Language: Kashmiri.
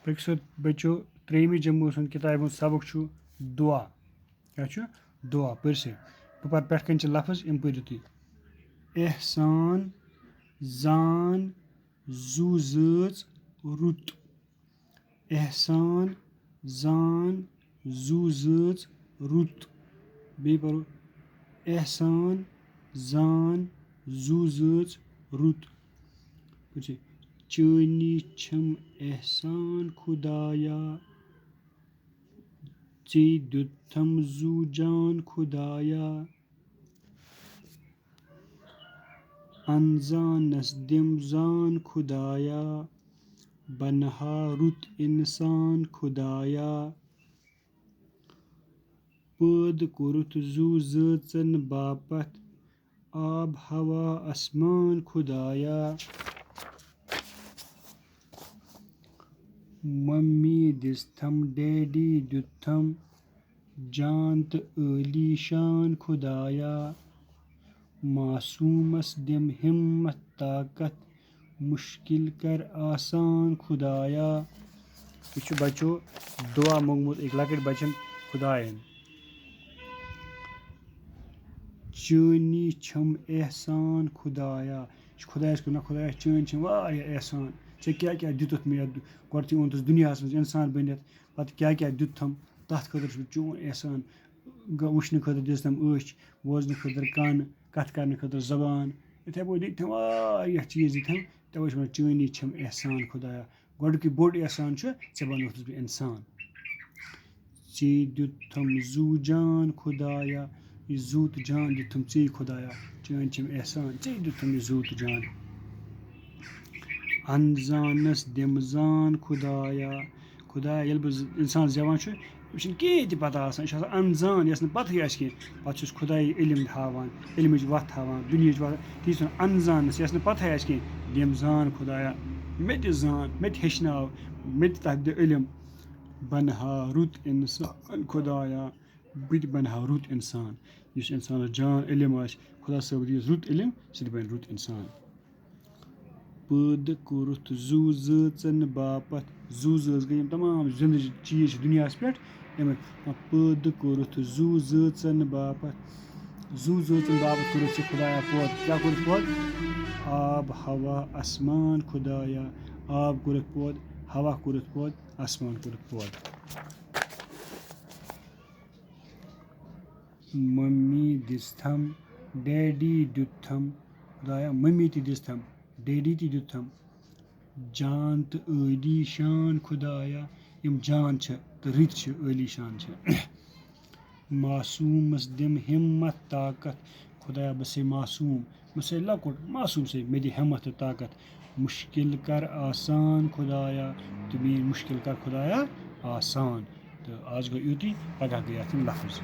Peki बच्चों 3वीं जम्मू सुन किताब सबक छु दुआ क्या छु दुआ परसे पर पेट कन लफ्ज इम पढ़ियो तुम एहसान जान जू जज रुत एहसान जान जू जज रुत बे पढ़ो एहसान जान जू जज रुत परसे चनी छम एहसान खुदाया चे दुथम जू जान खुदाया अनजानस दिम जान खुदाया बनहा रुत इंसान खुदाया पद कुरुत जू जन बापत आब हवा आसमान खुदाया मम्मी दिस्थम डैडी दुथम जान तो अली शान खुदाया मासूमस दिम हिम्मत ताकत मुश्किल कर आसान खुदाया ये बच्चों दुआ मंगमुत एक लकट बचन खुदायन चनी छम एहसान खुदाया खुदायस ना खुदाया चन छम वारिया एहसान चे क्या क्या दितुत मे गोटी ओनतस दुनिया मज इंसान बनित पत क्या क्या दितम तथ खतर चोन एहसान वुचन खतर दिसतम अच बोजन खतर कान कथ करने खतर जबान इथे पो दितम वारिया चीज दितम तवे वन चनी छम एहसान खुदाया गोडक बोड एहसान चे बनोतस बह इंसान चे दितम जू जान खुदाया ये जू तो जान दितम चे खुदाया चन छम एहसान चे दितम ये जू तो जान अनजानस दिम जान खुदाया खुदाया ये इंसान जवान यह कहें तो पता यह अनजान यस पत कह पे खुदाई इलम हावान इलमच वत हावान दुनिया वत ती अनजानस यस पत कह दिम जान खुदाया मे जान मे हेचनाव मे तथ दि इलम बनहा रुत इंसान खुदाया बह बनहा रुत इंसान इस इंसान जान इलम आ खुदा सब दी रुत इलम सह बन रुत इंसान पद कुरुत जू जन बापत जू जज गई तमाम जिंद चीज दुनिया पे पद कुरुत जू जन बापत जू जन बापत कुरुत खुदाया पद क्या कुरुत पद आब हवा आसमान खुदाया आब कुरुत पद हवा कुरुत पद आसमान कुरुत पद मम्मी दिस्थम डैडी दुथम खुदाया मम्मी ती दिस्थम डैडी ती दुथम जान तो अली शान खुदाया यम जान तो रित अली शान मासूमस दिम हिम्मत ताकत खुदाया बसे मासूम बसे लकुट मासूम से मे दी हिम्मत ताकत मुश्किल कर आसान खुदाया तो मेरी मुश्किल कर खुदाया आसान तो आज गो युति पगह गया लफ्ज।